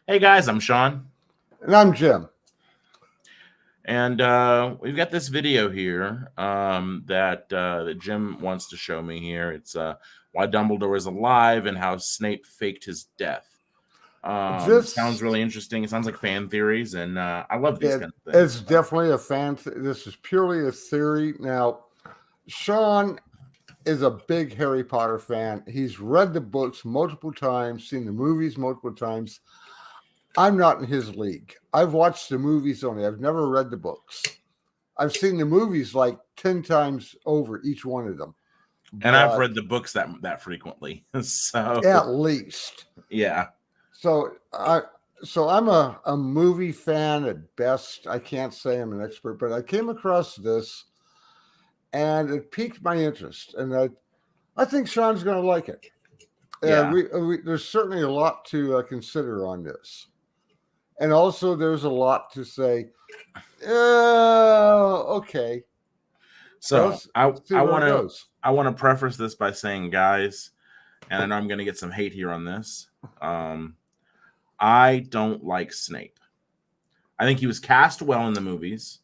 Hey guys, I'm Sean, And I'm Jim. and we've got this video here that Jim wants to show me here. It's why Dumbledore is alive and how Snape faked his death. Sounds This really interesting. It sounds like fan theories, and I love these it, kind of it's things. So. definitely a fan. This is purely a theory. Now, Sean is a big Harry Potter fan. He's read the books multiple times, seen the movies multiple times. I'm not in his league. I've watched the movies only. I've never read the books. I've seen the movies like 10 times over each one of them. And I've But read the books that frequently, so at least. yeah. So I I'm a movie fan at best. I can't say I'm an expert, but I came across this and it piqued my interest, and I think Sean's going to like it. Yeah. There's certainly a lot to consider on this, and also there's a lot to say. Okay, So I see I where want it to goes. I want to preface this by saying, guys, and I know I'm going to get some hate here on this. Um, I don't like Snape. I think he was cast well in the movies,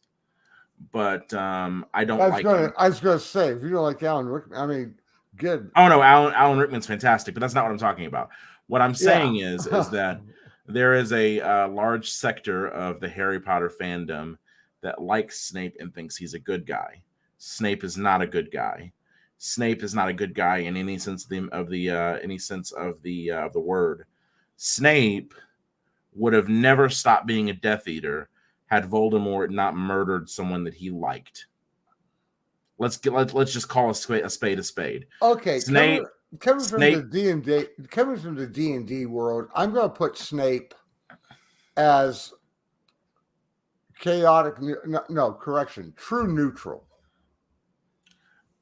but I don't like him. I was gonna say, if you don't like Alan Rickman, I mean, good, Oh no, Alan Rickman's fantastic, but that's not what I'm talking about. What I'm yeah. saying is that there is a large sector of the Harry Potter fandom that likes Snape and thinks he's a good guy. Snape is not a good guy. Snape is not a good guy in any sense of the word. Snape would have never stopped being a Death Eater had Voldemort not murdered someone that he liked. Let's just call a spade a spade. Okay, Snape coming from the Snape D&D world, I'm going to put Snape as chaotic. No, correction, true neutral.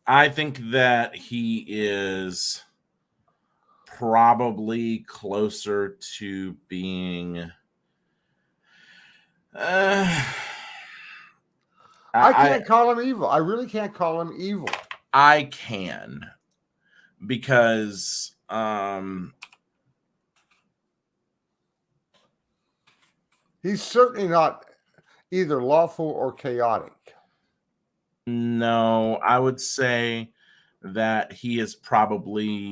I think that he is probably closer to being I I can't call him evil. I really can't call him evil. I can because He's certainly not either lawful or chaotic. no, I would say that he is probably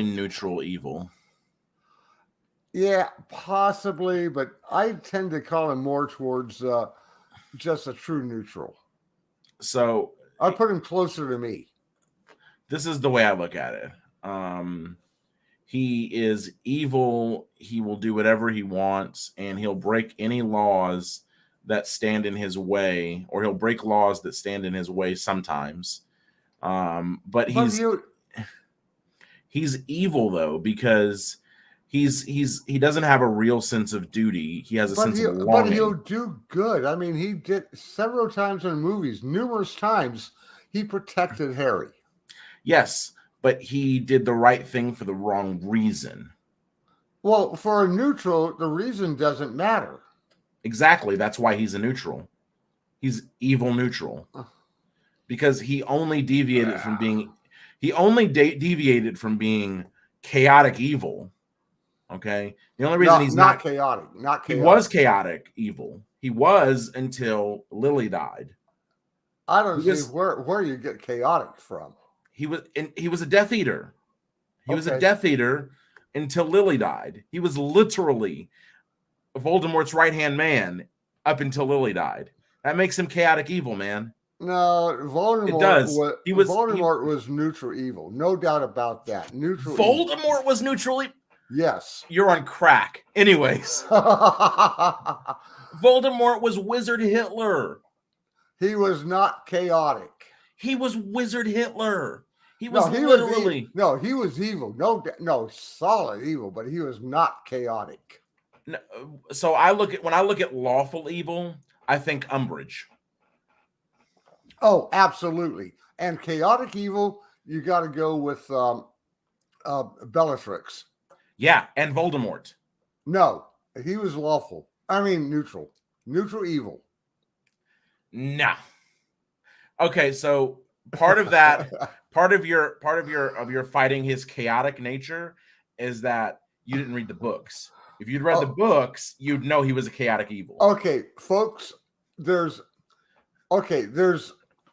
neutral evil. Yeah, possibly, but I tend to call him more towards just a true neutral. So I put him closer to me. this is the way I look at it. Um, he is evil. He will do whatever he wants, and he'll break any laws that stand in his way, or he'll break laws that stand in his way sometimes. But But you, he's evil though because he doesn't have a real sense of duty. He has a sense of but he'll longing. do good. I mean, he did several times in movies, numerous times. He protected Harry. Yes, but he did the right thing for the wrong reason. Well, for a neutral, the reason doesn't matter. Exactly. That's why he's a neutral. He's evil neutral because he only deviated from being chaotic evil. Okay, the only reason he's Not not chaotic, not he was chaotic. chaotic evil. He was until Lily died. I He don't see was where you get chaotic from. he was a Death Eater. He was a Okay, Death Eater until Lily died. He was literally Voldemort's right hand man up until Lily died. That makes him chaotic evil, man. no, It does. Voldemort was neutral evil, no doubt about that. Neutral evil. Voldemort was neutrally. Yes. You're on crack. Anyways, Voldemort was Wizard Hitler. He was not chaotic. He was Wizard Hitler. He No, was he was literally. no, he was evil. No, solid evil, but he was not chaotic. So when I look at lawful evil, I think Umbridge. Oh, absolutely. And chaotic evil, you got to go with Bellatrix. Yeah, and Voldemort. No, he was lawful. I mean, neutral evil. Nah. Okay, so part of that, part of your fighting his chaotic nature is that You didn't read the books. If you'd read the books, you'd know he was a chaotic evil. Okay, folks, there's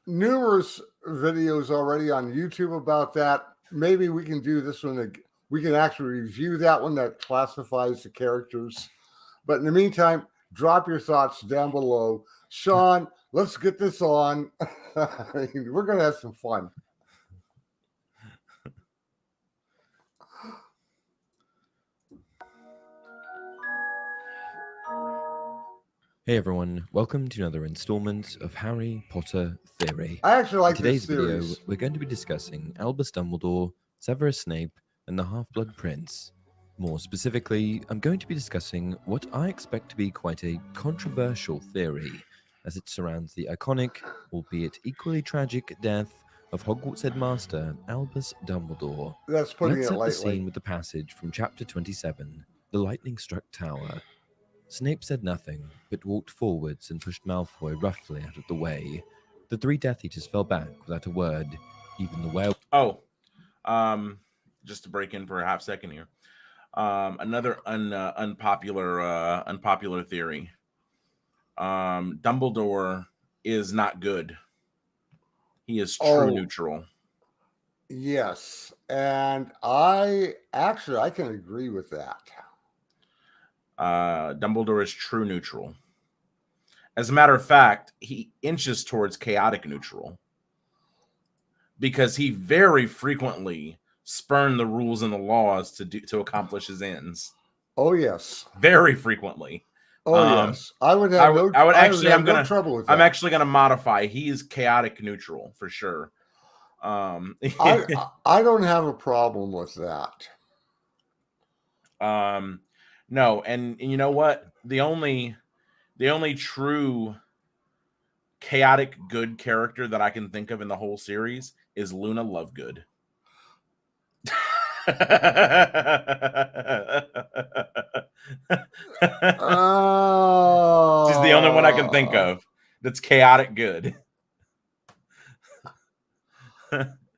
numerous videos already on YouTube about that. Maybe we can do this one. We can actually review that one that classifies the characters. But in the meantime, drop your thoughts down below. Sean, let's get this on. We're going to have some fun. Hey everyone, welcome to another installment of Harry Potter Theory. I actually like In today's this video, series. we're going to be discussing Albus Dumbledore, Severus Snape, and the Half-Blood Prince. More specifically, I'm going to be discussing what I expect to be quite a controversial theory, as it surrounds the iconic, albeit equally tragic, death of Hogwarts headmaster Albus Dumbledore. That's putting Let's it set the lightly. scene with the passage from Chapter 27, The Lightning-Struck Tower. Snape said nothing, but walked forwards and pushed Malfoy roughly out of the way. The three Death Eaters fell back without a word, even the werewolf. Just to break in for a half second here. Another unpopular theory. Dumbledore is not good. He is true neutral. Yes, and I can agree with that. Dumbledore is true neutral. As a matter of fact, he inches towards chaotic neutral because he very frequently spurned the rules and the laws to accomplish his ends. Oh yes, very frequently. Yes, I would have no trouble with that. I'm actually gonna modify. He is chaotic neutral for sure. I don't have a problem with that. No, and you know what? The only true chaotic good character that I can think of in the whole series is Luna Lovegood. She's the only one I can think of that's chaotic good.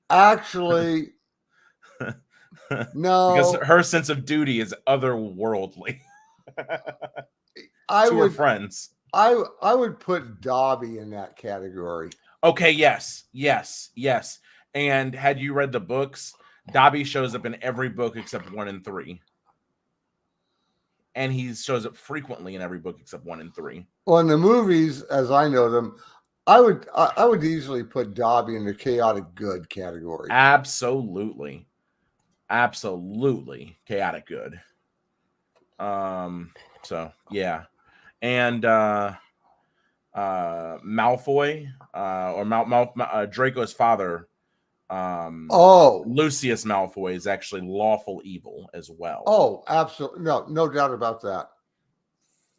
Actually, no, because her sense of duty is otherworldly. To her friends. I would put Dobby in that category. Okay, yes. And had you read the books, Dobby shows up in every book except 1 and 3. And he shows up frequently in every book except 1 and 3. Well, in the movies, as I know them, I would easily put Dobby in the chaotic good category. Absolutely chaotic good. So yeah. And Malfoy, or Draco's father, Lucius Malfoy, is actually lawful evil as well. Oh, absolutely. No doubt about that.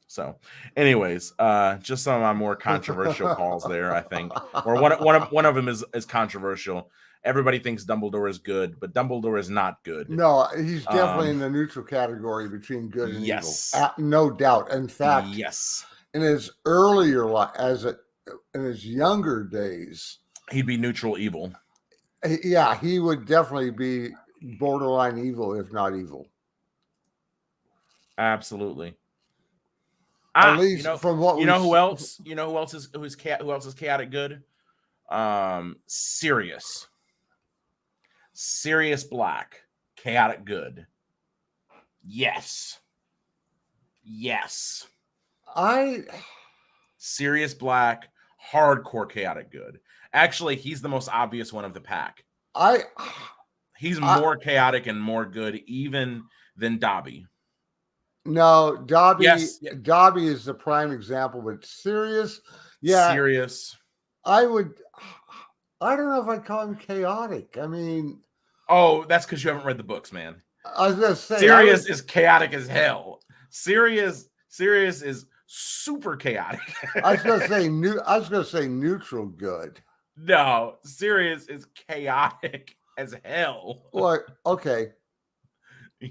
So, anyways, just some of my more controversial calls there, I think. Or one of them is controversial. Everybody thinks Dumbledore is good, but Dumbledore is not good. No, he's definitely in the neutral category between good and evil. No doubt. In fact, yes. In his earlier life, in his younger days, he'd be neutral evil. Yeah, he would definitely be borderline evil, if not evil. Absolutely. At least from what you know who else? You know who else is chaotic good? Sirius Black, chaotic good. Yes. Sirius Black, hardcore chaotic good. Actually, he's the most obvious one of the pack. He's more chaotic and more good even than Dobby. No, Dobby. Yes. Dobby is the prime example, but Sirius, Sirius. I don't know if I'd call him chaotic. I mean, that's because you haven't read the books, man. I was gonna say Sirius is chaotic as hell. Sirius is super chaotic. I was gonna say neutral good. No, Sirius is chaotic as hell. What? Okay.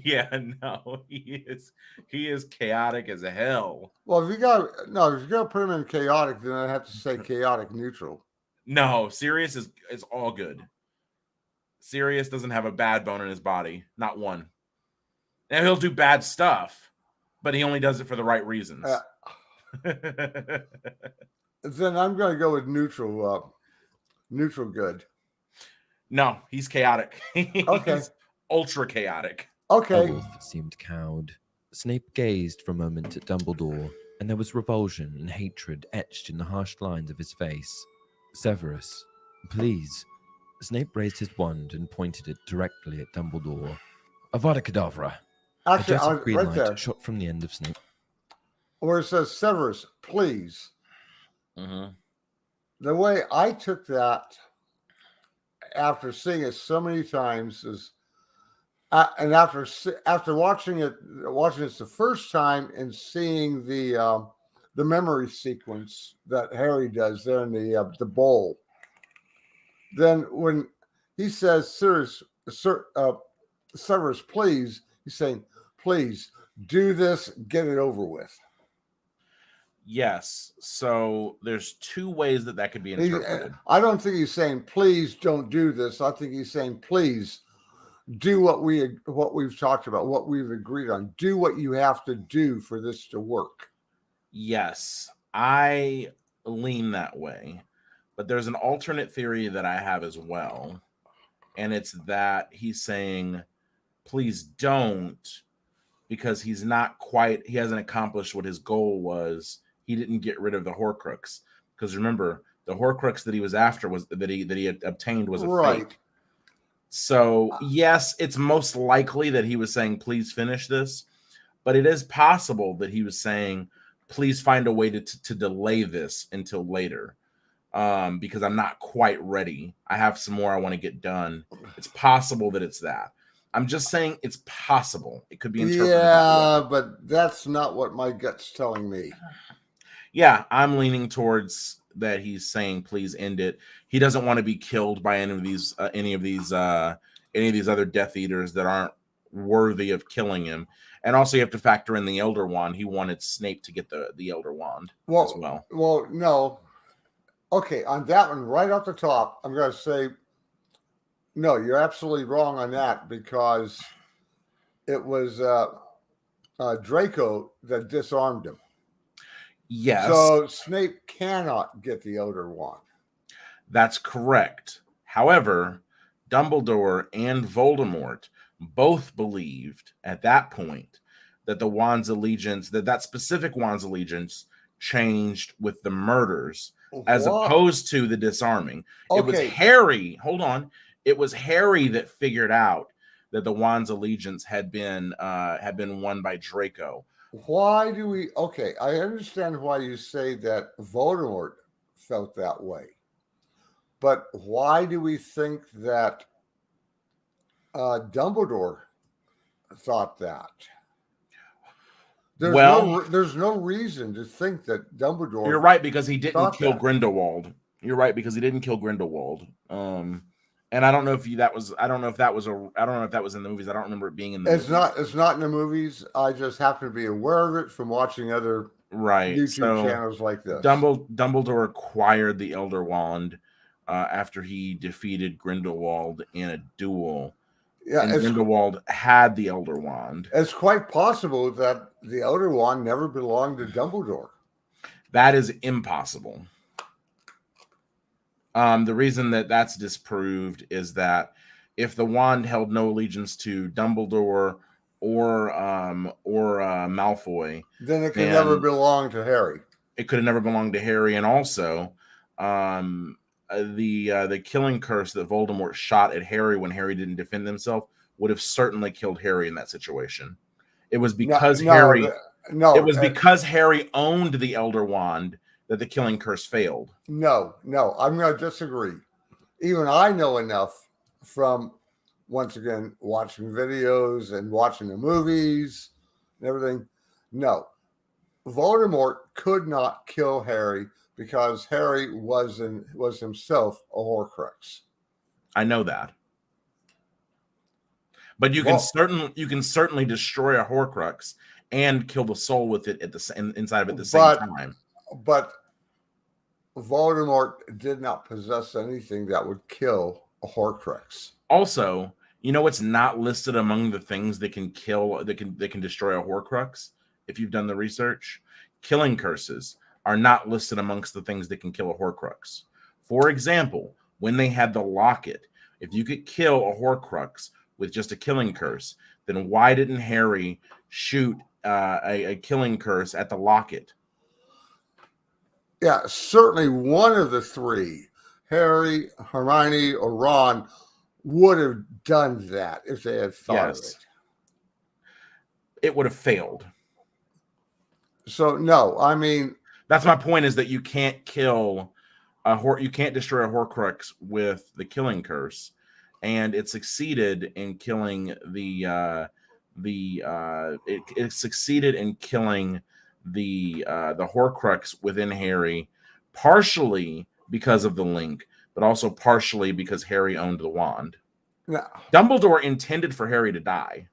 Yeah, no, he is chaotic as hell. Well, if you're gonna put him in chaotic, then I have to say chaotic neutral. No, Sirius is all good. Sirius doesn't have a bad bone in his body, not one. Now he'll do bad stuff, but he only does it for the right reasons. Then I'm going to go with neutral good. No, he's chaotic. Okay. He's ultra chaotic. Okay. Beowulf seemed cowed. Snape gazed for a moment at Dumbledore, and there was revulsion and hatred etched in the harsh lines of his face. Severus, please. Snape raised his wand and pointed it directly at Dumbledore. Avada Kedavra. Actually, A jet of green right light there, shot from the end of Snape. where it says Severus, please. Mm-hmm. The way I took that after seeing it so many times is, and after watching it the first time and seeing the memory sequence that Harry does there in the bowl, then when he says Severus, please, he's saying, please do this, get it over with. Yes. So there's two ways that could be interpreted. I don't think he's saying, please don't do this. I think he's saying, please do what we've talked about, what we've agreed on. Do what you have to do for this to work. Yes, I lean that way. But there's an alternate theory that I have as well. And it's that he's saying, please don't, because he hasn't accomplished what his goal was. He didn't get rid of the Horcrux. Because remember, the Horcrux that he was after was that he had obtained was a fake. So yes, it's most likely that he was saying, please finish this. But it is possible that he was saying, please find a way to delay this until later. Because I'm not quite ready. I have some more I want to get done. It's possible that it's that. I'm just saying it's possible. It could be interpreted. Yeah, but that's not what my gut's telling me. Yeah, I'm leaning towards that he's saying please end it. He doesn't want to be killed by any of these other Death Eaters that aren't worthy of killing him. And also you have to factor in the Elder Wand. He wanted Snape to get the Elder Wand as well. Well, no. Okay, on that one, right off the top, I'm going to say, no, you're absolutely wrong on that, because it was Draco that disarmed him. Yes. So Snape cannot get the Elder Wand. That's correct. However, Dumbledore and Voldemort both believed at that point that the Wand's allegiance, that specific Wand's allegiance changed with the murders as opposed to the disarming. Okay. It was Harry. Hold on. It was Harry that figured out that the Wand's allegiance had been won by Draco. Why do we? Okay, I understand why you say that Voldemort felt that way, but why do we think that Dumbledore thought that? There's no reason to think that Dumbledore. You're right, because he didn't kill Grindelwald. You're right, because he didn't kill Grindelwald. And I don't know if that was in the movies. I don't remember it being in the movies. It's not in the movies. I just happen to be aware of it from watching other YouTube channels like this. Dumbledore acquired the Elder Wand after he defeated Grindelwald in a duel. Yeah, and Grindelwald had the Elder Wand. It's quite possible that the Elder Wand never belonged to Dumbledore. That is impossible. The reason that's disproved is that if the wand held no allegiance to Dumbledore or Malfoy, then it could never belong to Harry. It could have never belonged to Harry, and also the killing curse that Voldemort shot at Harry when Harry didn't defend himself would have certainly killed Harry in that situation. It was because because Harry owned the Elder Wand that the killing curse failed. No, I'm going to disagree. Even I know enough from, once again, watching videos and watching the movies and everything. No, Voldemort could not kill Harry because Harry was himself a Horcrux. I know that. But you can certainly destroy a Horcrux and kill the soul with it inside of it at the same time. But Voldemort did not possess anything that would kill a Horcrux. Also, You know what's not listed among the things that can kill, that can destroy a Horcrux? If you've done the research, killing curses are not listed amongst the things that can kill a Horcrux. For example, when they had the locket, if you could kill a Horcrux with just a killing curse, then why didn't Harry shoot a killing curse at the locket? Yeah, certainly one of the three, Harry, Hermione, or Ron, would have done that if they had thought of Yes. it. It would have failed. So no, I mean, That's my point, is that you can't kill you can't destroy a Horcrux with the killing curse, and it succeeded in killing it succeeded in killing the Horcrux within Harry, partially because of the link, but also partially because Harry owned the wand. no. Dumbledore intended for Harry to die.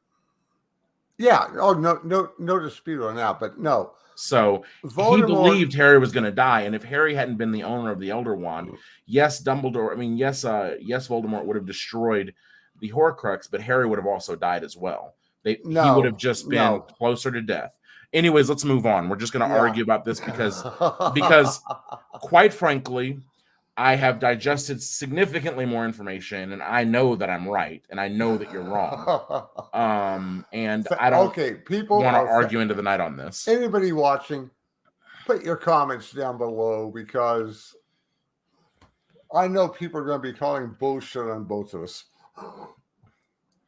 Yeah, oh no dispute on that, but no. So he Voldemort, believed Harry was going to die, and if Harry hadn't been the owner of the Elder Wand, yes, Voldemort would have destroyed the Horcrux, but Harry would have also died as well. He would have just been closer to death. Anyways, let's move on. We're just going to argue about this because, quite frankly, I have digested significantly more information, and I know that I'm right, and I know that you're wrong. And I don't people want to argue into the night on this. Anybody watching, put your comments down below, because I know people are going to be calling bullshit on both of us.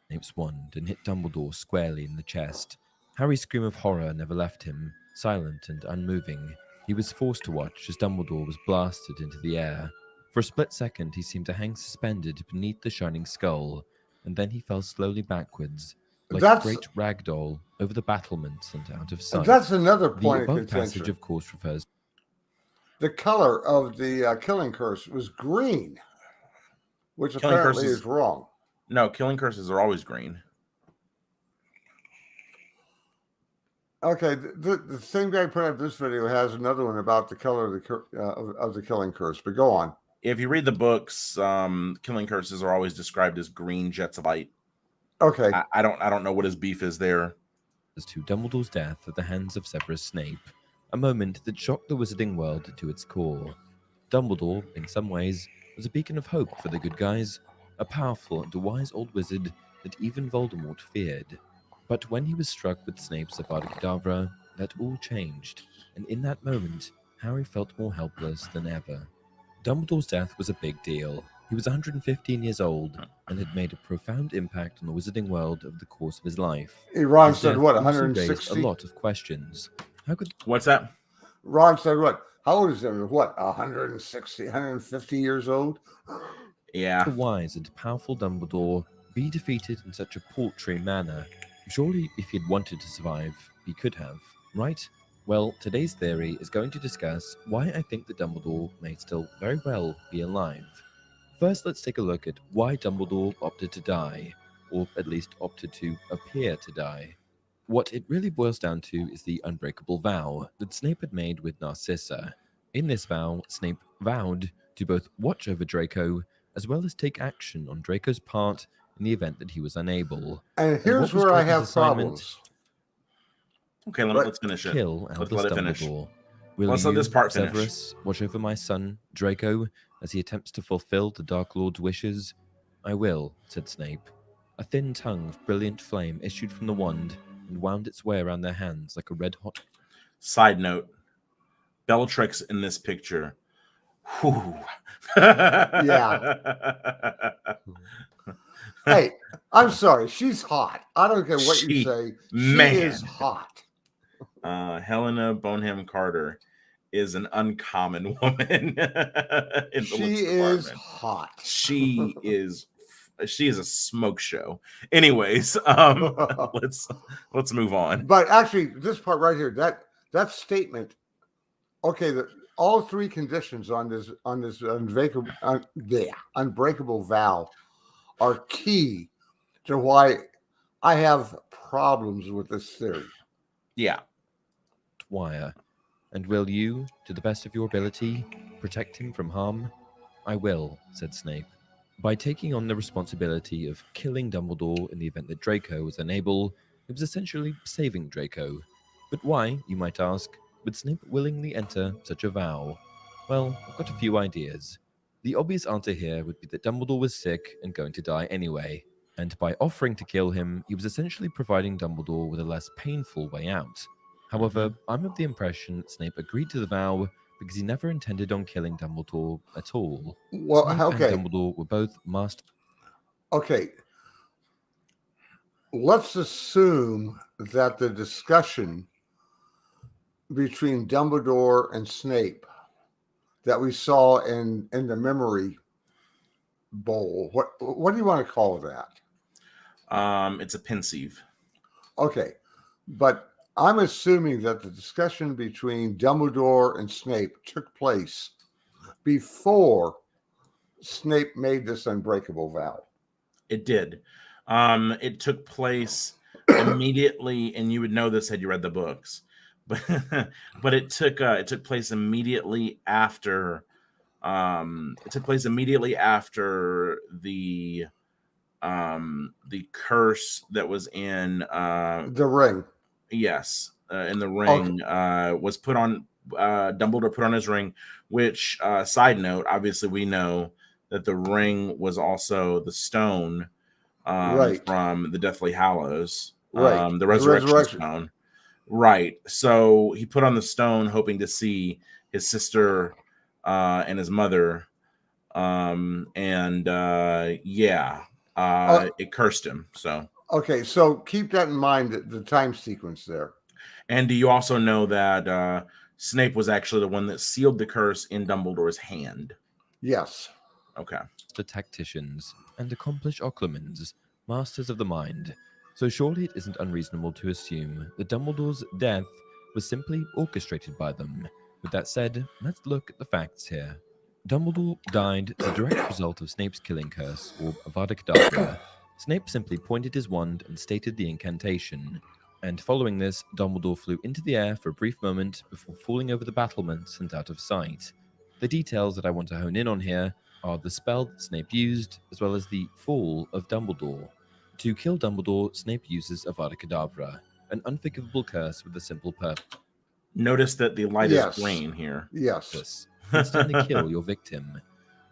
Snape's wand and hit Dumbledore squarely in the chest. Harry's scream of horror never left him. Silent and unmoving, he was forced to watch as Dumbledore was blasted into the air. For a split second, he seemed to hang suspended beneath the shining skull, and then he fell slowly backwards, like a great rag doll, over the battlements and out of sight. That's another point the of above contention. Passage, of course, refers. The color of the killing curse was green, which apparently is wrong. No, killing curses are always green. Okay, the same guy put up this video has another one about the color of the killing curse, but go on. If you read the books, killing curses are always described as green jets of light. Okay. I don't know what his beef is there. As to Dumbledore's death at the hands of Severus Snape, a moment that shocked the wizarding world to its core. Dumbledore, in some ways, was a beacon of hope for the good guys, a powerful and wise old wizard that even Voldemort feared. But when he was struck with Snape's Avada Kedavra, that all changed, and in that moment, Harry felt more helpless than ever. Dumbledore's death was a big deal. He was 115 years old and had made a profound impact on the wizarding world over the course of his life. Ron said what, 160? A lot of questions. How could... What's that? Ron said what? How old is him? What, 160, 150 years old? Yeah. The wise and powerful Dumbledore be defeated in such a paltry manner? Surely, if he'd wanted to survive, he could have, right? Well, today's theory is going to discuss why I think that Dumbledore may still very well be alive. First, let's take a look at why Dumbledore opted to die, or at least opted to appear to die. What it really boils down to is the unbreakable vow that Snape had made with Narcissa. In this vow, Snape vowed to both watch over Draco, as well as take action on Draco's part in the event that he was unable. And here's where I have problems. Okay, let's finish it. Let's let it finish. Let's let this part finish. Severus, watch over my son, Draco, as he attempts to fulfill the Dark Lord's wishes? I will, said Snape. A thin tongue of brilliant flame issued from the wand and wound its way around their hands like a red-hot... Side note, Bellatrix in this picture. Whew. Yeah. Hey, I'm sorry. She's hot. I don't care what you say. She is hot. Helena Bonham Carter is an uncommon woman. She is hot. She is a smoke show. Anyways, let's move on. But actually, this part right here, that statement. Okay, all three conditions on this unbreakable vow are key to why I have problems with this theory. Yeah. Dwyer. And will you, to the best of your ability, protect him from harm? I will, said Snape. By taking on the responsibility of killing Dumbledore in the event that Draco was unable, it was essentially saving Draco. But why, you might ask, would Snape willingly enter such a vow? Well, I've got a few ideas. The obvious answer here would be that Dumbledore was sick and going to die anyway, and by offering to kill him, he was essentially providing Dumbledore with a less painful way out. However, I'm of the impression that Snape agreed to the vow because he never intended on killing Dumbledore at all. Well, Snape and okay. Dumbledore were both master. Okay. Let's assume that the discussion between Dumbledore and Snape that we saw in the memory bowl, what do you want to call that? It's a pensieve. Okay. But I'm assuming that the discussion between Dumbledore and Snape took place before Snape made this unbreakable vow. It did. It took place immediately, and you would know this had you read the books, but it took place immediately after. It took place immediately after the curse that was in The ring. Yes, in the ring was put on. Dumbledore put on his ring. Which side note, obviously, we know that the ring was also the stone Right. from the Deathly Hallows, Right. the resurrection stone. Right. So he put on the stone, hoping to see his sister and his mother, it cursed him. So. Okay, so keep that in mind, the time sequence there. And do you also know that Snape was actually the one that sealed the curse in Dumbledore's hand? Yes. Okay. Tacticians and accomplished occlumens, masters of the mind. So surely it isn't unreasonable to assume that Dumbledore's death was simply orchestrated by them. With that said, let's look at the facts here. Dumbledore died as a direct result of Snape's killing curse, or Avada Kedavra. Snape simply pointed his wand and stated the incantation. And following this, Dumbledore flew into the air for a brief moment before falling over the battlements and out of sight. The details that I want to hone in on here are the spell that Snape used, as well as the fall of Dumbledore. To kill Dumbledore, Snape uses Avada Kedavra, an unforgivable curse with a simple purpose. Notice that the light is green here. Yes. Instantly kill your victim.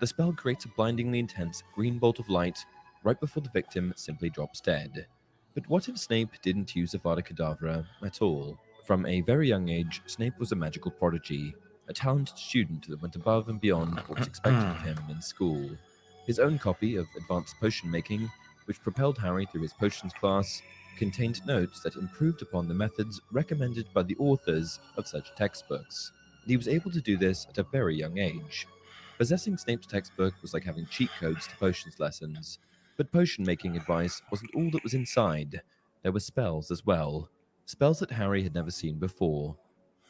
The spell creates a blindingly intense green bolt of light right before the victim simply drops dead. But what if Snape didn't use Avada Kedavra at all? From a very young age, Snape was a magical prodigy, a talented student that went above and beyond what was expected of him in school. His own copy of Advanced Potion Making, which propelled Harry through his potions class, contained notes that improved upon the methods recommended by the authors of such textbooks. And he was able to do this at a very young age. Possessing Snape's textbook was like having cheat codes to potions lessons. But potion-making advice wasn't all that was inside. There were spells as well. Spells that Harry had never seen before.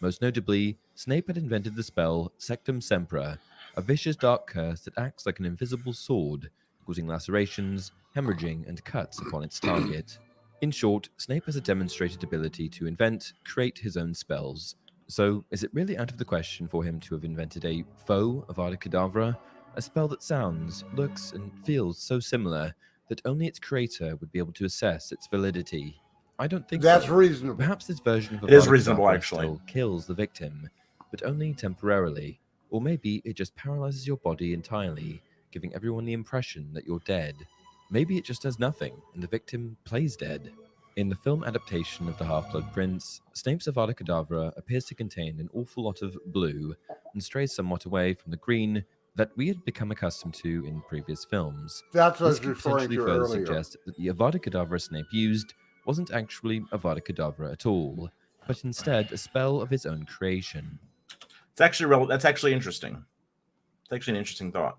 Most notably, Snape had invented the spell Sectum Sempra, a vicious dark curse that acts like an invisible sword, causing lacerations, hemorrhaging, and cuts upon its target. In short, Snape has a demonstrated ability to invent, create his own spells. So, is it really out of the question for him to have invented a faux Avada Kedavra? A spell that sounds, looks, and feels so similar that only its creator would be able to assess its validity. I don't think That's so. reasonable. Perhaps this version of It is Avada reasonable, Kedavra actually. still kills the victim, but only temporarily. Or maybe it just paralyzes your body entirely, giving everyone the impression that you're dead. Maybe it just does nothing, and the victim plays dead. In the film adaptation of The Half-Blood Prince, Snape's Avada Kedavra appears to contain an awful lot of blue, and strays somewhat away from the green that we had become accustomed to in previous films. That's what I This was could referring potentially to further earlier. suggest that the Avada Kedavra Snape used wasn't actually Avada Kedavra at all, but instead a spell of his own creation. It's actually that's actually interesting. It's actually an interesting thought.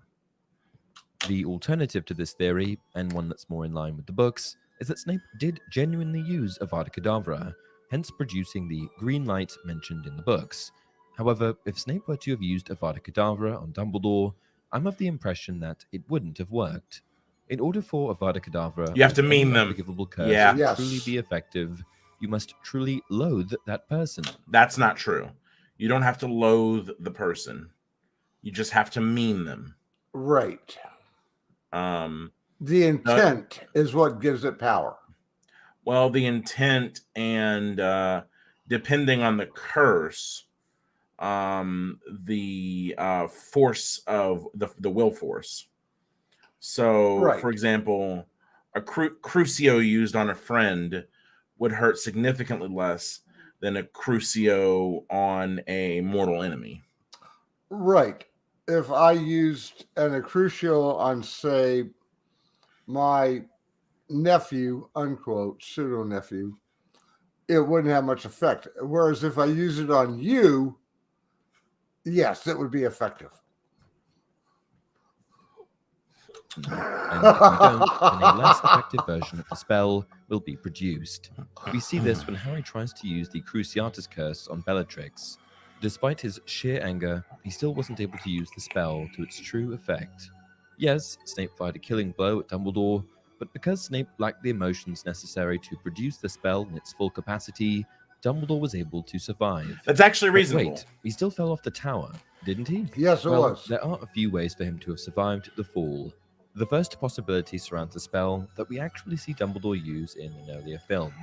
The alternative to this theory, and one that's more in line with the books, is that Snape did genuinely use Avada Kedavra, hence producing the green light mentioned in the books. However, if Snape were to have used Avada Kedavra on Dumbledore, I'm of the impression that it wouldn't have worked. In order for Avada Kedavra, You have to or any mean them. unforgivable curse Yeah. to Yes. truly be effective, you must truly loathe that person. That's not true. You don't have to loathe the person. You just have to mean them. Right. The intent is what gives it power. Well, the intent and depending on the curse, the force of the will force. So, Right. for example, a crucio used on a friend would hurt significantly less than a crucio on a mortal enemy. Right. If I used an Accrucio on, say, my nephew, unquote, pseudo nephew, it wouldn't have much effect. Whereas if I use it on you, yes, it would be effective. And if you don't, then a less effective version of the spell will be produced. We see this when Harry tries to use the Cruciatus Curse on Bellatrix. Despite his sheer anger, he still wasn't able to use the spell to its true effect. Yes, Snape fired a killing blow at Dumbledore, but because Snape lacked the emotions necessary to produce the spell in its full capacity, Dumbledore was able to survive. That's actually But reasonable. wait, he still fell off the tower, didn't he? Yes, it Well, was. there are a few ways for him to have survived the fall. The first possibility surrounds a spell that we actually see Dumbledore use in an earlier film,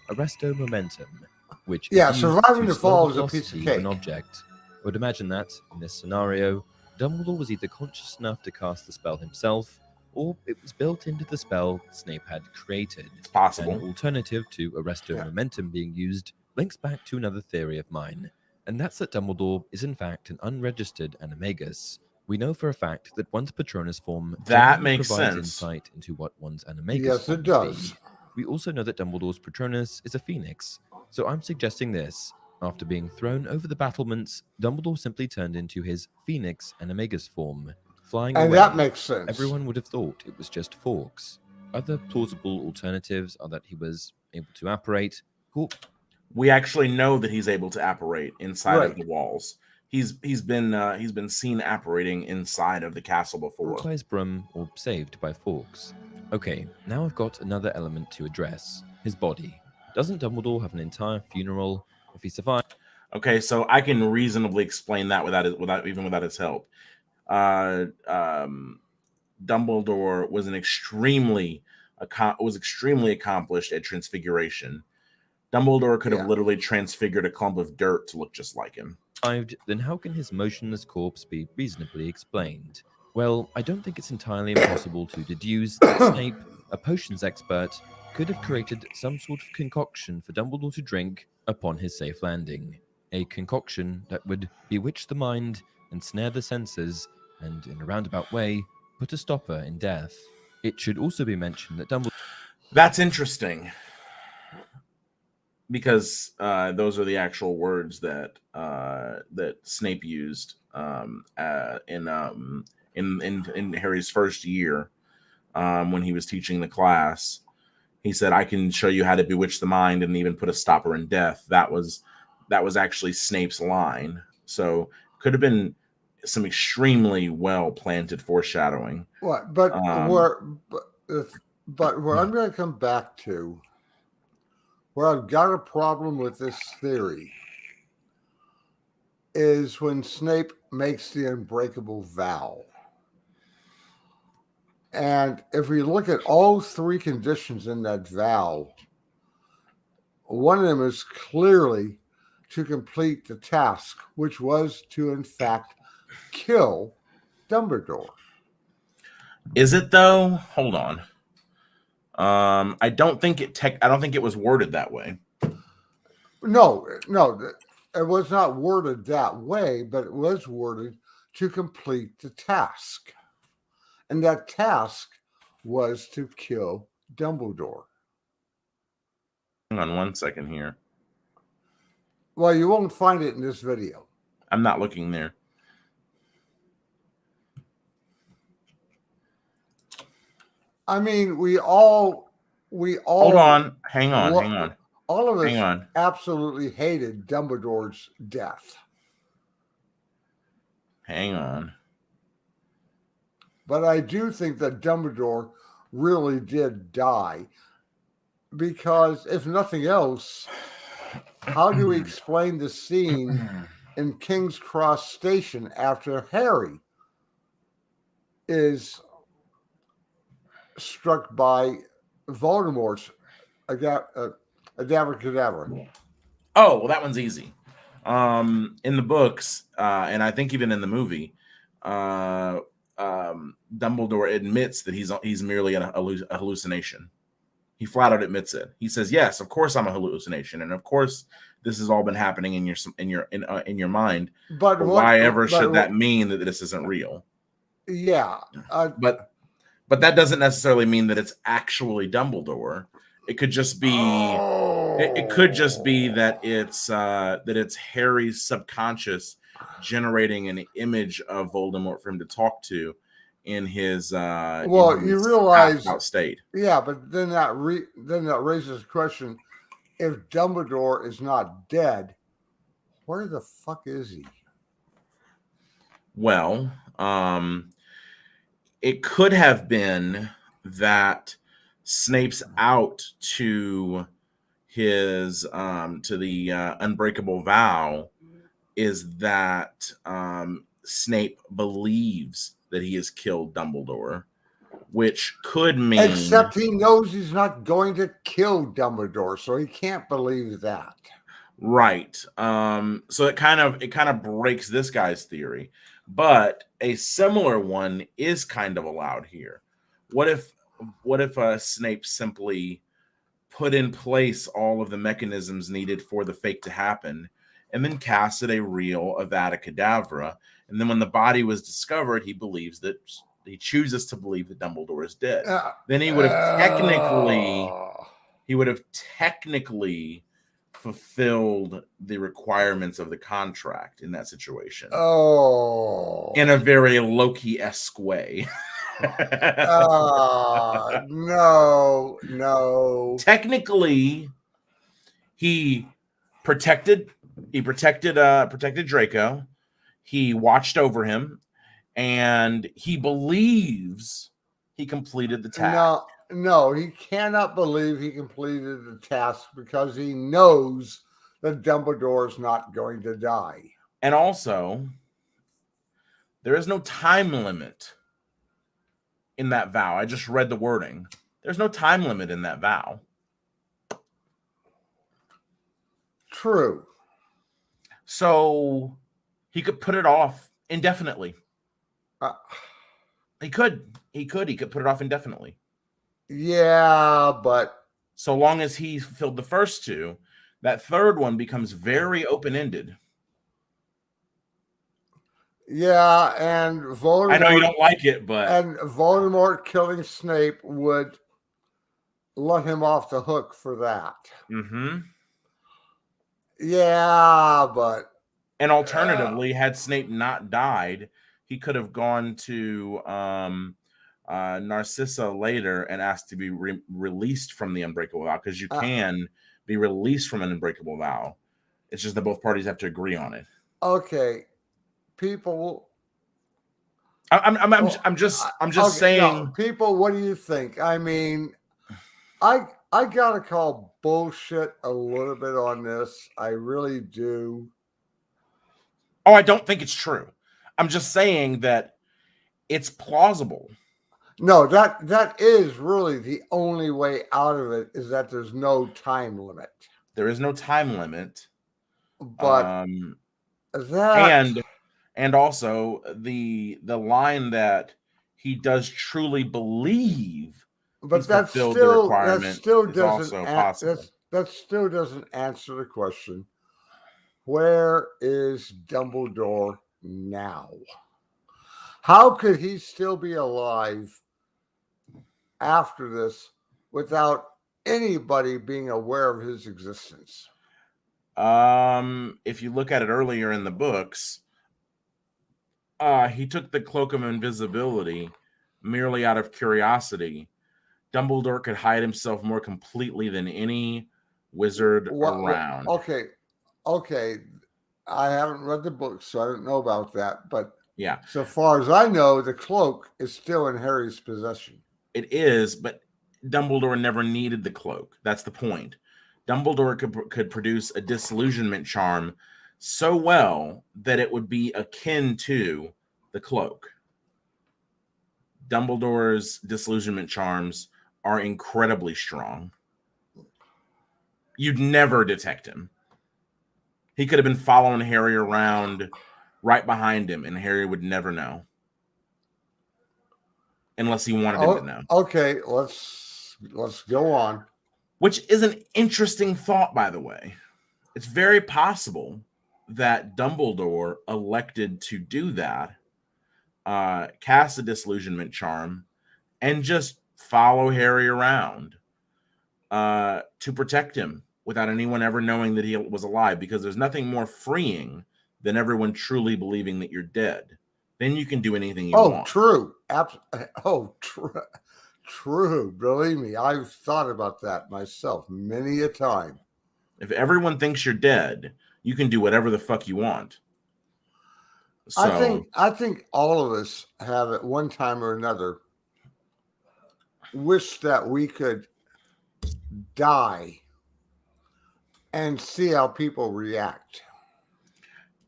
Arresto Momentum, which is used surviving to the slow fall the is a piece of velocity of an cake. object. I would imagine that, in this scenario, Dumbledore was either conscious enough to cast the spell himself, or it was built into the spell Snape had created. It's possible. An alternative to Arresto Momentum being used links back to another theory of mine, and that's that Dumbledore is in fact an unregistered animagus. We know for a fact that one's Patronus form That generally makes provides sense. insight into what one's animagus Yes, form it would does. be. We also know that Dumbledore's Patronus is a phoenix, so I'm suggesting this. After being thrown over the battlements, Dumbledore simply turned into his phoenix animagus form, flying And away. that makes sense. Everyone would have thought it was just Fawkes. Other plausible alternatives are that he was able to apparate. We actually know that he's able to apparate inside of Right. the walls. He's been seen apparating inside of the castle before. By his broom or saved by Fawkes. Okay, now I've got another element to address: his body. Doesn't Dumbledore have an entire funeral? If he survived, Okay, so I can reasonably explain that without his help. Dumbledore was extremely accomplished at transfiguration. Dumbledore could have literally transfigured a clump of dirt to look just like him. then how can his motionless corpse be reasonably explained? Well, I don't think it's entirely impossible to deduce that Snape, a potions expert, could have created some sort of concoction for Dumbledore to drink upon his safe landing. A concoction that would bewitch the mind, ensnare the senses, and, in a roundabout way, put a stopper in death. It should also be mentioned that Dumbledore... That's interesting, because those are the actual words that Snape used in Harry's first year when he was teaching the class. He said, "I can show you how to bewitch the mind and even put a stopper in death." That was actually Snape's line. So could have been some extremely well planted foreshadowing. What? But where I'm going to come back to, where I've got a problem with this theory, is when Snape makes the unbreakable vow. And if we look at all three conditions in that vow, one of them is clearly to complete the task, which was to, in fact, kill Dumbledore. Is it though? Hold on. I don't think it was worded that way. No, it was not worded that way, but it was worded to complete the task. And that task was to kill Dumbledore. Hang on one second here. Well, you won't find it in this video. I'm not looking there. I mean, we all Hold on. Hang on. All of us absolutely hated Dumbledore's death. Hang on. But I do think that Dumbledore really did die, because if nothing else, how do we explain the scene in King's Cross Station after Harry is struck by Voldemort's Abracadabra? Oh, well, that one's easy. In the books, and I think even in the movie, uh, Dumbledore admits that he's merely a hallucination. He flat out admits it. He says, "Yes, of course I'm a hallucination, and of course this has all been happening in your mind. But But what? why ever should But that mean that this isn't real?" yeah, But that doesn't necessarily mean that it's actually Dumbledore. It could just be it could just be that it's Harry's subconscious generating an image of Voldemort for him to talk to in his well, you passed realize, out state. yeah, but then that raises the question: if Dumbledore is not dead, where the fuck is he? Well, it could have been that Snape's out to his to the unbreakable vow is that Snape believes that he has killed Dumbledore, which could mean Except he knows he's not going to kill Dumbledore, so he can't believe that. right. So it kind of breaks this guy's theory, but a similar one is kind of allowed here. What if Snape simply put in place all of the mechanisms needed for the fake to happen, and then casted a real Avada Kedavra. And then when the body was discovered, he chooses to believe that Dumbledore is dead. Then he would have technically fulfilled the requirements of the contract in that situation. Oh, In a very Loki-esque way. No. Technically, he protected Draco. He watched over him, and he believes he completed the task. No, he cannot believe he completed the task because he knows that Dumbledore is not going to die. And also, there is no time limit in that vow. I just read the wording. There's no time limit in that vow. True. So he could put it off indefinitely. He could put it off indefinitely. Yeah, but so long as he fulfilled the first two, that third one becomes very open-ended. Yeah, and Voldemort. I know you don't like it, but and Voldemort killing Snape would let him off the hook for that. Mm-hmm. Yeah, but and alternatively, had Snape not died, he could have gone to Narcissa later and asked to be released from the unbreakable vow, because you can be released from an unbreakable vow. It's just that both parties have to agree on it. Okay, people. I'm just saying. No, people, what do you think? I mean, I gotta call bullshit a little bit on this. I really do. Oh, I don't think it's true. I'm just saying that it's plausible. No, that is really the only way out of it, is that there's no time limit. There is no time limit. But and also the line that he does truly believe, but that still doesn't answer the question. Where is Dumbledore now? How could he still be alive after this without anybody being aware of his existence? If you look at it earlier in the books, he took the cloak of invisibility merely out of curiosity. Dumbledore could hide himself more completely than any wizard around. Okay. I haven't read the book, so I don't know about that. But yeah, so far as I know, the cloak is still in Harry's possession. It is, but Dumbledore never needed the cloak. That's the point. Dumbledore could produce a disillusionment charm so well that it would be akin to the cloak. Dumbledore's disillusionment charms are incredibly strong. You'd never detect him. He could have been following Harry around right behind him, and Harry would never know. Unless he wanted him to know. Okay, let's go on. Which is an interesting thought, by the way. It's very possible that Dumbledore elected to do that, cast a disillusionment charm, and just follow Harry around to protect him without anyone ever knowing that he was alive, because there's nothing more freeing than everyone truly believing that you're dead. Then you can do anything you want. True. True. Believe me, I've thought about that myself many a time. If everyone thinks you're dead, you can do whatever the fuck you want. So, I think all of us have at one time or another wished that we could die and see how people react.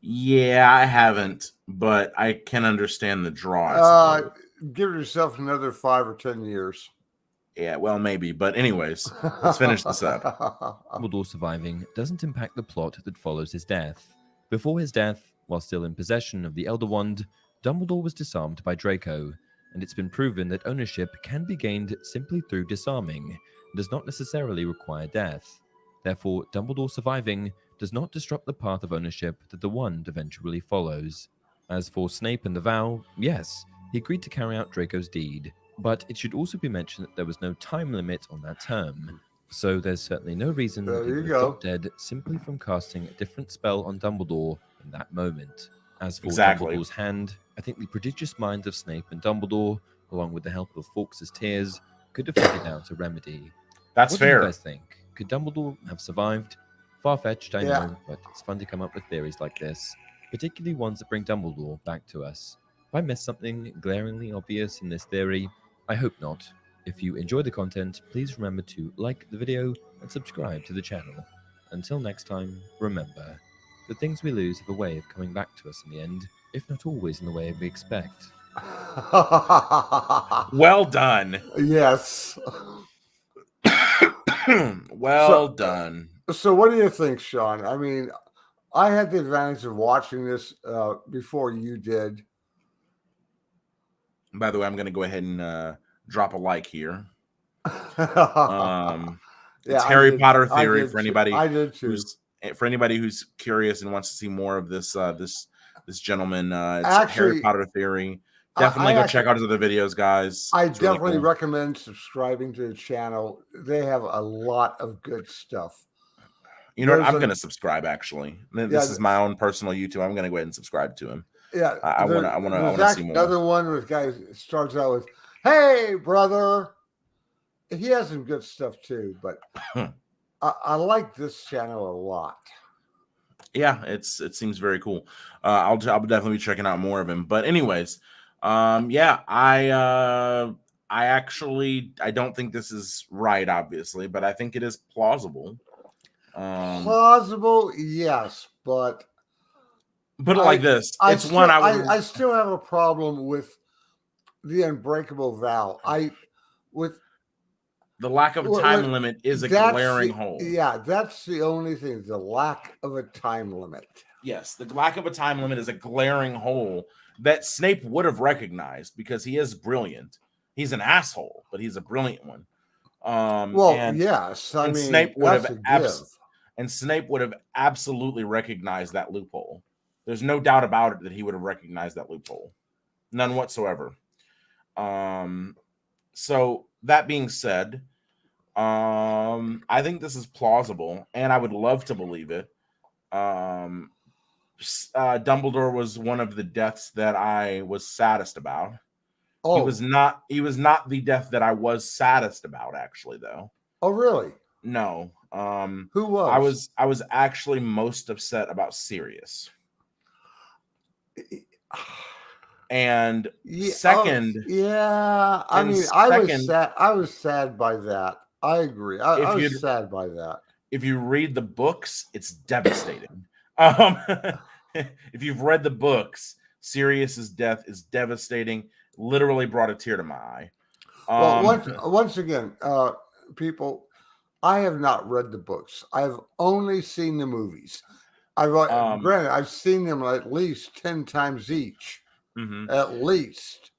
Yeah, I haven't, but I can understand the draw. Give yourself another 5 or 10 years. Yeah, well, maybe. But anyways, let's finish this up. Dumbledore surviving doesn't impact the plot that follows his death. Before his death, while still in possession of the Elder Wand, Dumbledore was disarmed by Draco, and it's been proven that ownership can be gained simply through disarming, and does not necessarily require death. Therefore, Dumbledore surviving does not disrupt the path of ownership that the Wand eventually follows. As for Snape and the vow, yes, he agreed to carry out Draco's deed, but it should also be mentioned that there was no time limit on that term. So there's certainly no reason that he would have dropped dead simply from casting a different spell on Dumbledore in that moment. As for Dumbledore's hand, I think the prodigious minds of Snape and Dumbledore, along with the help of Fawkes's tears, could have figured out a remedy. That's fair. What do you guys think? Could Dumbledore have survived? Far-fetched, I know, but it's fun to come up with theories like this, particularly ones that bring Dumbledore back to us. If I missed something glaringly obvious in this theory, I hope not. If you enjoy the content, please remember to like the video and subscribe to the channel. Until next time, remember, the things we lose have a way of coming back to us in the end, if not always in the way we expect. Well done. Yes. Well done. So what do you think, Sean? I mean, I had the advantage of watching this before you did. By the way, I'm going to go ahead and drop a like here. It's Harry Potter theory for anybody. I did too. For anybody who's curious and wants to see more of this, this gentleman, it's Harry Potter theory. Definitely go check out his other videos, guys. I definitely recommend subscribing to the channel. They have a lot of good stuff. You know what? I'm going to subscribe, actually. This is my own personal YouTube. I'm going to go ahead and subscribe to him. Yeah. I want to see more. Another one with guys starts out with, "Hey, brother." He has some good stuff too, but I like this channel a lot. Yeah, it seems very cool. I'll definitely be checking out more of him. But anyways, yeah, I don't think this is right, obviously, but I think it is plausible. Plausible, yes, but put it like this: I still have a problem with the unbreakable vow. With the lack of a time limit is a glaring hole. Yeah, that's the only thing. The lack of a time limit. Yes, the lack of a time limit is a glaring hole that Snape would have recognized because he is brilliant. He's an asshole, but he's a brilliant one. Yes, I mean, Snape would have Snape would have absolutely recognized that loophole. There's no doubt about it that he would have recognized that loophole. None whatsoever. So that being said, I think this is plausible, and I would love to believe it. Dumbledore was one of the deaths that I was saddest about. Oh, he was not the death that I was saddest about, actually, though. Oh, really? No. Who was? I was actually most upset about Sirius. And second, I mean, I was sad by that. I agree. I was sad by that. If you read the books, it's devastating. If you've read the books, Sirius's death is devastating. literally brought a tear to my eye. Well, once again, people, I have not read the books. I've only seen the movies. Granted, I've seen them at least 10 times each, at least.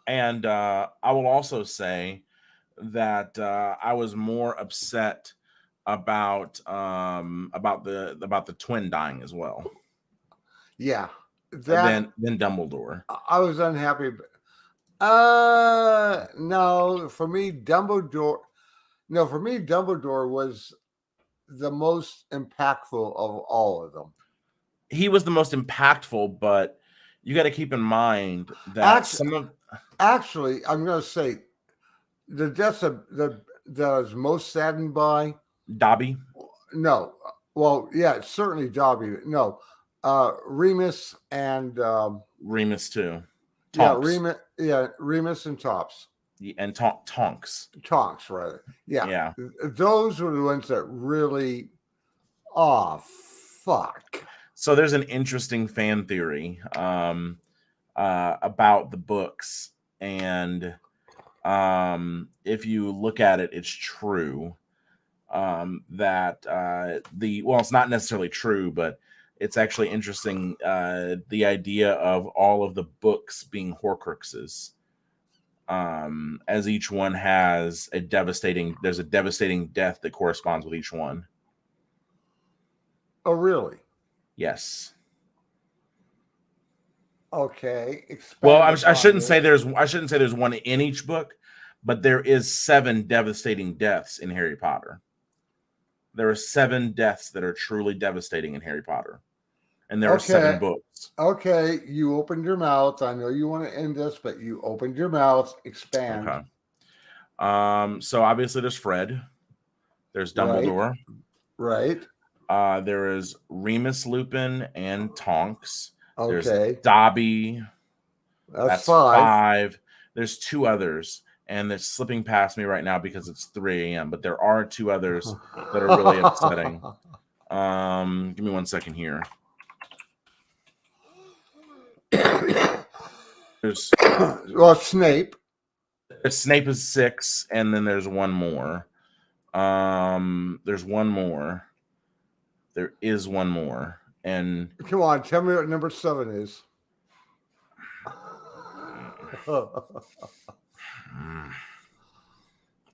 And I will also say that I was more upset about the twin dying as well. Yeah, than Dumbledore. I was unhappy. No, for me, Dumbledore. No, for me, Dumbledore was the most impactful of all of them. He was the most impactful, but you got to keep in mind that actually, I'm going to say the deaths that I was most saddened by Dobby. No, well, yeah, certainly Dobby. No, Remus and Remus too. Tonks. Remus and Tops. And Tonks. Tonks, rather. Yeah. Those were the ones that really. Oh, fuck. So there's an interesting fan theory about the books, and if you look at it, it's true that it's not necessarily true, but it's actually interesting, the idea of all of the books being Horcruxes, as each one has there's a devastating death that corresponds with each one. Oh, really? Yes. Okay. Well, I shouldn't say there's one in each book, but there is 7 devastating deaths in Harry Potter. There are 7 deaths that are truly devastating in Harry Potter. And there are 7 books. Okay, you opened your mouth. I know you want to end this, but you opened your mouth. Expand. Okay. So obviously there's Fred. There's Dumbledore. Right. There is Remus Lupin and Tonks. Okay. There's Dobby. That's 5. There's 2 others, and they're slipping past me right now because it's 3 a.m. But there are 2 others that are really upsetting. Give me 1 second here. There's Snape. Snape is 6, and then there's one more. There's one more. There is one more. And come on, tell me what number 7 is.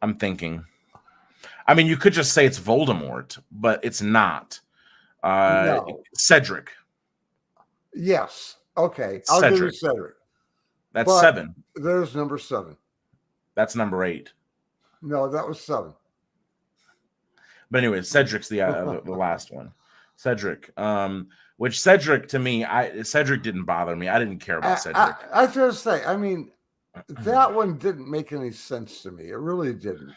I'm thinking. I mean, you could just say it's Voldemort, but it's not. No. Cedric. Yes. Okay. I'll give you Cedric. That's 7. There's number 7. That's number 8. No, that was 7. But anyway, Cedric's the last one. Cedric. Which Cedric, to me, Cedric didn't bother me. I didn't care about Cedric. I was going to say, I mean, that one didn't make any sense to me. It really didn't.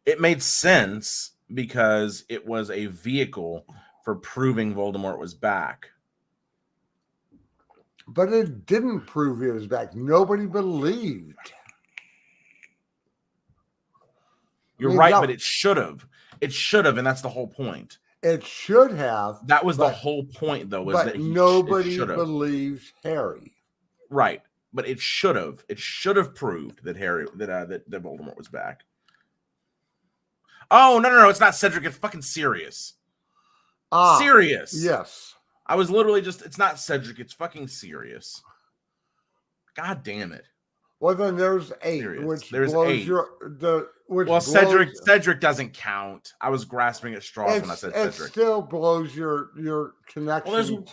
It made sense because it was a vehicle for proving Voldemort was back. But it didn't prove he was back. Nobody believed. You're right, but it should have. It should have, and that's the whole point. It should have. That was the whole point, though, was that nobody believes Harry. Right, but it should have. It should have proved that that Voldemort was back. Oh no! It's not Cedric. It's fucking Sirius. Sirius. Yes. I was literally just. It's not Cedric. It's fucking Sirius. God damn it. Well, then there's 8, Sirius. which there's blows 8. Cedric doesn't count. I was grasping at straws when I said Cedric. It still blows your connection. Well,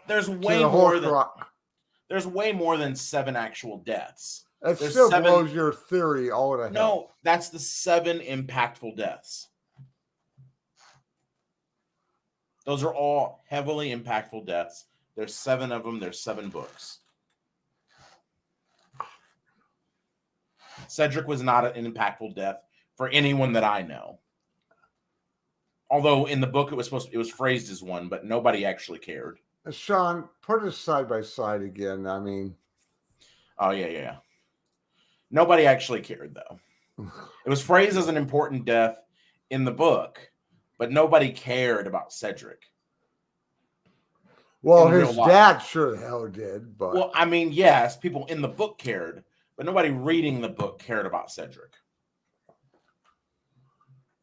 there's way more than there's way more than 7 actual deaths. It still blows your theory all to hell. No, that's the 7 impactful deaths. Those are all heavily impactful deaths. There's 7 of them. There's 7 books. Cedric was not an impactful death for anyone that I know. Although in the book it was phrased as one, but nobody actually cared. Sean, put it side by side again. I mean, oh yeah. Nobody actually cared though. It was phrased as an important death in the book, but nobody cared about Cedric. Well, in real his life. dad sure the hell did, but Well, I mean, yes, people in the book cared, but nobody reading the book cared about Cedric.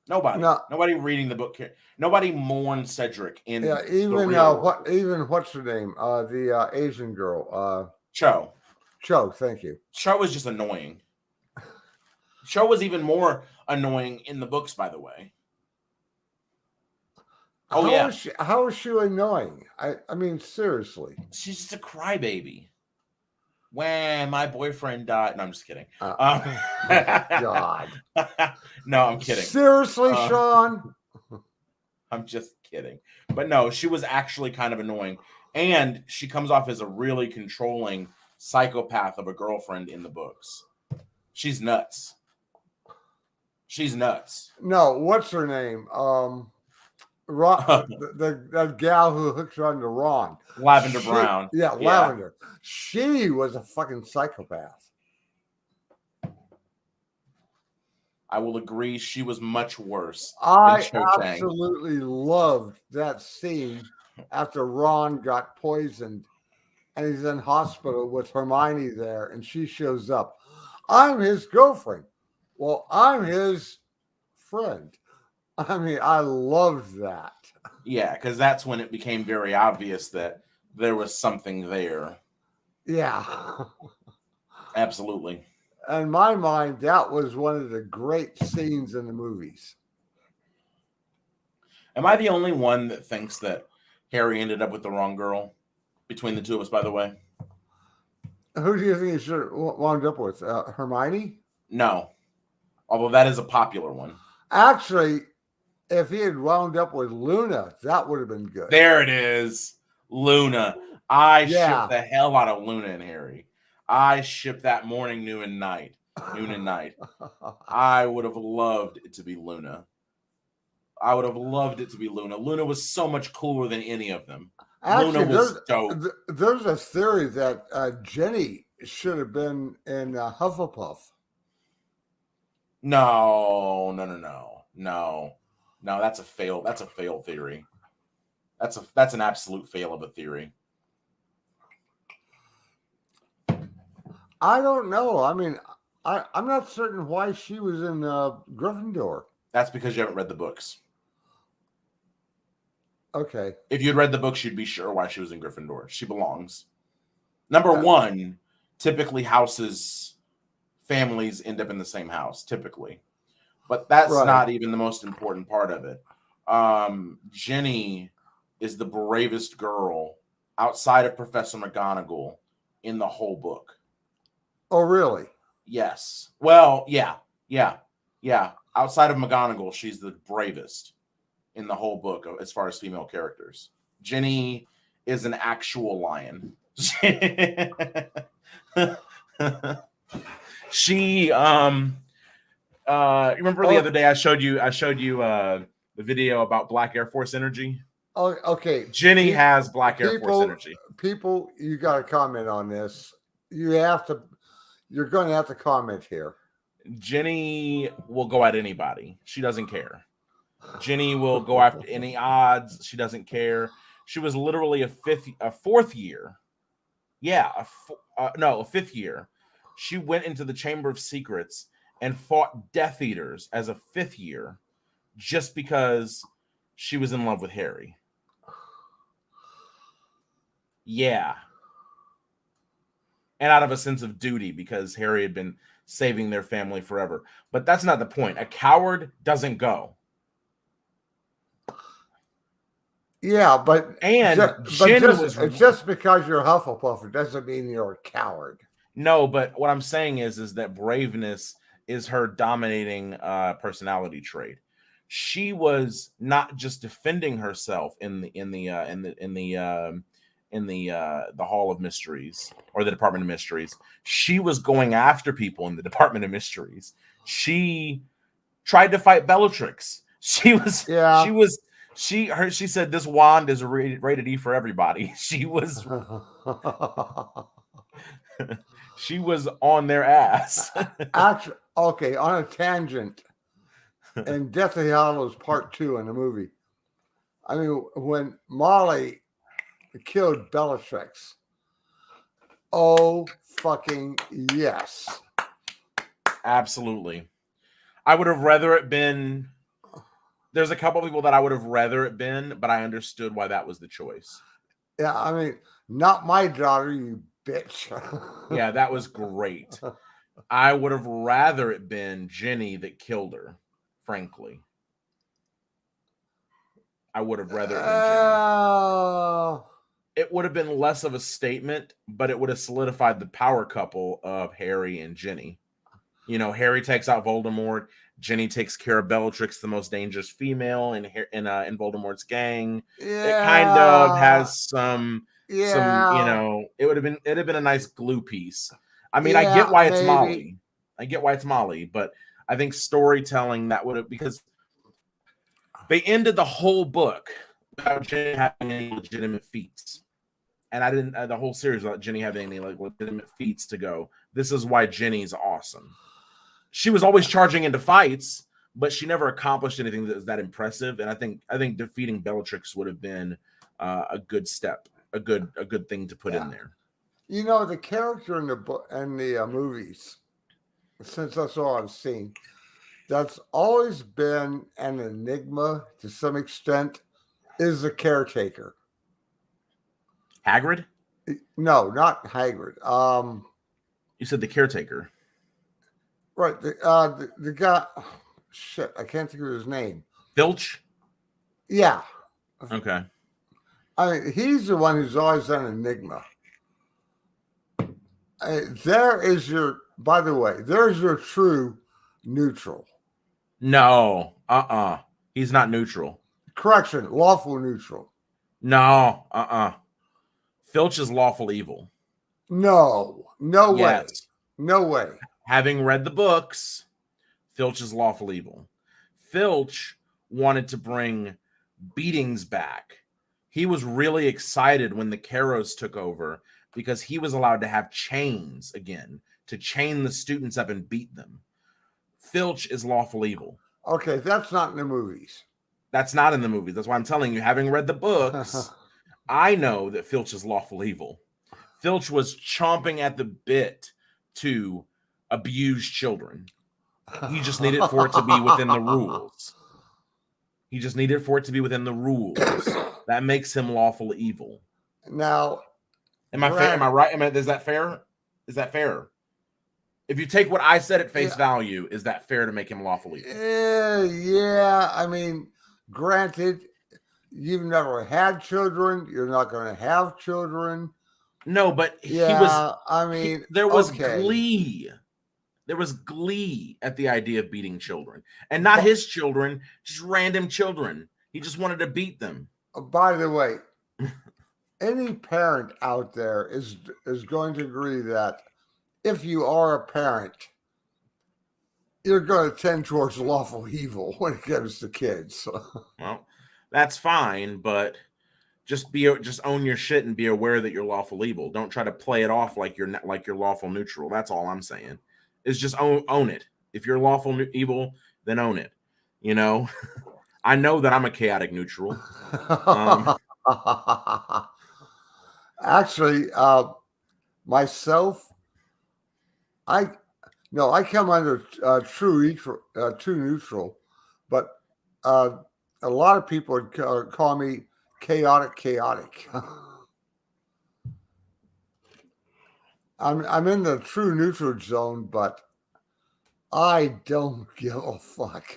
Nobody. no, Nobody reading the book cared. Nobody mourned Cedric in yeah, the even real world. what's her name? The Asian girl, Cho. Cho. Thank you. Cho was just annoying. Cho was even more annoying in the books, by the way. Oh, yeah. How is she annoying? I mean, seriously. She's just a crybaby. When my boyfriend died. No, I'm just kidding. God. No, I'm kidding. Seriously, Sean? I'm just kidding. But no, she was actually kind of annoying. And she comes off as a really controlling psychopath of a girlfriend in the books. She's nuts. She's nuts. No, what's her name? Ron, that gal who hooks on to Ron. Lavender Brown. Yeah, Lavender. She was a fucking psychopath. I will agree. She was much worse. I than Cho Chang. absolutely loved that scene after Ron got poisoned and he's in hospital with Hermione there and she shows up. I'm his girlfriend. Well, I'm his friend. I mean, I loved that. Yeah, because that's when it became very obvious that there was something there. Yeah. Absolutely. In my mind, that was one of the great scenes in the movies. Am I the only one that thinks that Harry ended up with the wrong girl? Between the two of us, by the way. Who do you think he should have wound up with? Hermione? No. Although that is a popular one. Actually, if he had wound up with Luna, that would have been good. There it is. Luna. I ship the hell out of Luna and Harry. I ship that morning, noon, and night. I would have loved it to be Luna. Luna was so much cooler than any of them. Actually, Luna was dope. There's a theory that Jenny should have been in Hufflepuff. No. That's a fail. That's a fail theory. That's an absolute fail of a theory. I don't know. I mean, I'm not certain why she was in Gryffindor. That's because you haven't read the books. Okay. If you'd read the books, you'd be sure why she was in Gryffindor. She belongs. Number one, typically families end up in the same house, typically. But that's not even the most important part of it. Jenny is the bravest girl outside of Professor McGonagall in the whole book. Oh, really? Yes. Well, yeah. Outside of McGonagall, she's the bravest in the whole book as far as female characters. Jenny is an actual lion. She remember the other day I showed you the video about Black Air Force energy? Oh, okay. Jenny has Black Air Force energy. People, you got to comment on this. You're going to have to comment here. Jenny will go at anybody. She doesn't care. Jenny will go after any odds. She doesn't care. She was literally a fourth year. Yeah, a fifth year. She went into the Chamber of Secrets and fought Death Eaters as a fifth year just because she was in love with Harry. Yeah. And out of a sense of duty because Harry had been saving their family forever. But that's not the point. A coward doesn't go. Yeah, but just because you're Hufflepuff, it doesn't mean you're a coward. No, but what I'm saying is that braveness is her dominating personality trait. She was not just defending herself in the Hall of Mysteries or the Department of Mysteries. She was going after people in the Department of Mysteries. She tried to fight Bellatrix. She said this wand is rated E for everybody. She was she was on their ass. Actually, okay, on a tangent. In Deathly Hallows Part 2 in the movie, I mean, when Molly killed Bellatrix. Oh, fucking yes. Absolutely. I would have rather it been. There's a couple people that I would have rather it been, but I understood why that was the choice. Yeah, I mean, not my daughter, you bitch. Yeah, that was great. I would have rather it been Ginny that killed her, frankly. I would have rather it been Ginny. It would have been less of a statement, but it would have solidified the power couple of Harry and Ginny. You know, Harry takes out Voldemort. Ginny takes care of Bellatrix, the most dangerous female in Voldemort's gang. It kind of has some, it'd have been a nice glue piece. I mean, I get why it's Molly. I get why it's Molly, but I think storytelling that would have, because they ended the whole book without Ginny having any legitimate feats. And I didn't, the whole series without Ginny having any like legitimate feats to go, this is why Ginny's awesome. She was always charging into fights, but she never accomplished anything that was that impressive. And I think defeating Bellatrix would have been a good step, a good thing to put in there. You know, the character in the book and the movies, since that's all I've seen, that's always been an enigma to some extent, is the caretaker. Hagrid? No, not Hagrid. You said the caretaker. Right. The guy, shit, I can't think of his name. Filch? Yeah. Okay. I mean, he's the one who's always an enigma. There is your, by the way, there's your true neutral. No. He's not neutral. Correction, lawful neutral. No. Filch is lawful evil. No way. Yes. No way. Having read the books, Filch is lawful evil. Filch wanted to bring beatings back. He was really excited when the Carrows took over because he was allowed to have chains again, to chain the students up and beat them. Filch is lawful evil. Okay, that's not in the movies. That's not in the movies. That's why I'm telling you, having read the books, I know that Filch is lawful evil. Filch was chomping at the bit to abuse children. He just needed for it to be within the rules. He just needed for it to be within the rules. That makes him lawful evil. Now, am I fair? Am I right? Is that fair? Is that fair? If you take what I said at face value, is that fair to make him lawful evil? Yeah. I mean, granted, you've never had children. You're not going to have children. No, but there was glee. There was glee at the idea of beating children, and not his children, just random children. He just wanted to beat them. By the way, any parent out there is going to agree that if you are a parent, you're going to tend towards lawful evil when it comes to kids. Well, that's fine, but just own your shit and be aware that you're lawful evil. Don't try to play it off like you're lawful neutral. That's all I'm saying. Is just own it. If you're lawful evil, then own it. You know, I know that I'm a chaotic neutral. Actually, myself, I come under true neutral, but a lot of people would call me chaotic. I'm in the true neutral zone, but I don't give a fuck.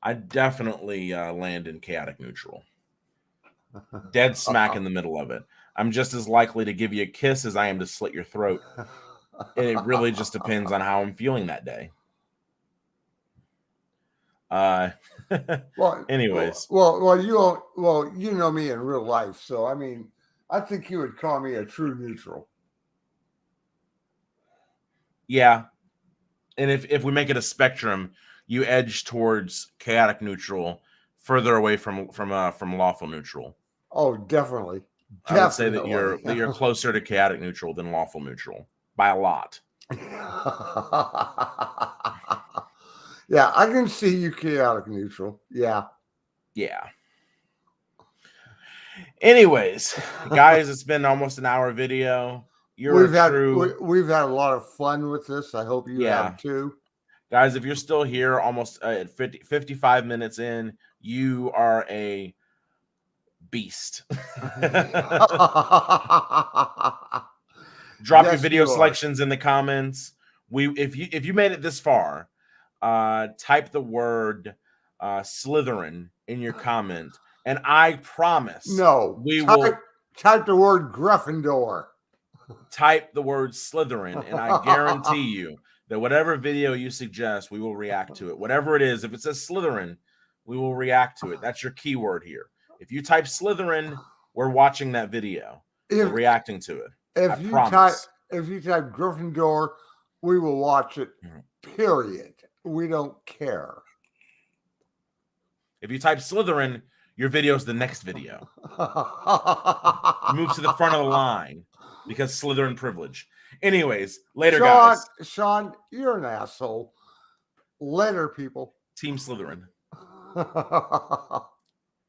I definitely land in chaotic neutral. Dead smack in the middle of it. I'm just as likely to give you a kiss as I am to slit your throat. It really just depends on how I'm feeling that day. Anyways. You know me in real life, so I mean, I think you would call me a true neutral. Yeah. And if we make it a spectrum, you edge towards chaotic neutral, further away from lawful neutral. Oh, definitely. I would say that you're closer to chaotic neutral than lawful neutral by a lot. Yeah, I can see you chaotic neutral. Yeah. Anyways, guys, it's been almost an hour video. You're We've a had true, we've had a lot of fun with this. I hope you yeah. have too. Guys, if you're still here almost at 55 minutes in, you are a beast. Drop your Yes, video you are. selections in the comments. If you made it this far, type the word Slytherin in your comment, and I promise No, we will type the word Gryffindor. type the word Slytherin, and I guarantee you that whatever video you suggest, we will react to it. Whatever it is, if it says Slytherin, we will react to it. That's your keyword here. If you type Slytherin, we're watching that video. We're reacting to it. I promise. If you type Gryffindor, we will watch it. Period. We don't care. If you type Slytherin, your video is the next video. Move to the front of the line because Slytherin privilege. Anyways, later, guys. Sean, you're an asshole. Later, people. Team Slytherin.